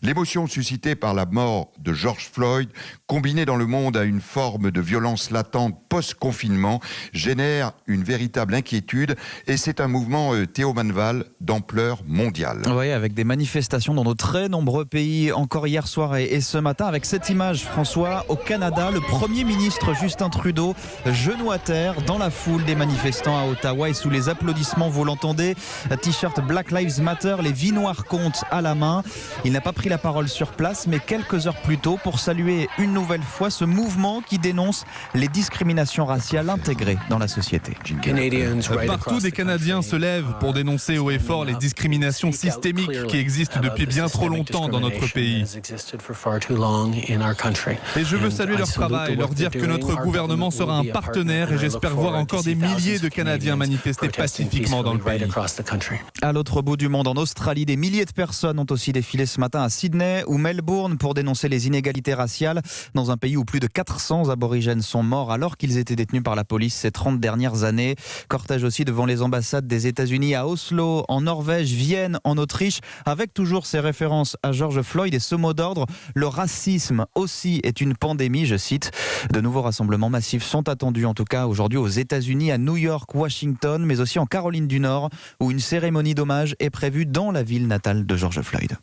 L'émotion suscitée par la mort de George Floyd, combinée dans le monde à une forme de violence latente post-confinement, génère une véritable inquiétude et c'est un mouvement, Théo Manval, d'ampleur mondiale. Oui, avec des manifestations dans de très nombreux pays, encore hier soir et ce matin, avec cette image, François, au Canada, le Premier ministre Justin Trudeau, genou à terre, dans la foule des manifestants à Ottawa et sous les applaudissements, vous l'entendez, t-shirt Black Lives Matter, les vies noires comptent à la main. Il n'a pas pris la parole sur place, mais quelques heures plus tôt, pour saluer une nouvelle fois ce mouvement qui dénonce les discriminations raciales intégrées dans la société. Partout, des Canadiens se lèvent pour dénoncer haut et fort les discriminations systémiques qui existent depuis bien trop longtemps dans notre pays. Et je veux saluer leur travail, leur dire que notre gouvernement sera un partenaire et j'espère voir encore des milliers de Canadiens manifester pacifiquement dans le pays. À l'autre bout du monde, en Australie, des milliers de personnes ont aussi défilé ce matin à Sydney ou Melbourne pour dénoncer les inégalités raciales dans un pays où plus de 400 aborigènes sont morts alors qu'ils étaient détenus par la police ces 30 dernières années. Cortège aussi devant les ambassades des États-Unis à Oslo, en Norvège, Vienne, en Autriche, avec toujours ces références à George Floyd et ce mot d'ordre, le racisme aussi est une pandémie, je cite. De nouveaux rassemblements massifs sont attendus en tout cas aujourd'hui aux États-Unis, à New York, Washington, mais aussi en Caroline du Nord, où une cérémonie d'hommage est prévue dans la ville natale de George Floyd.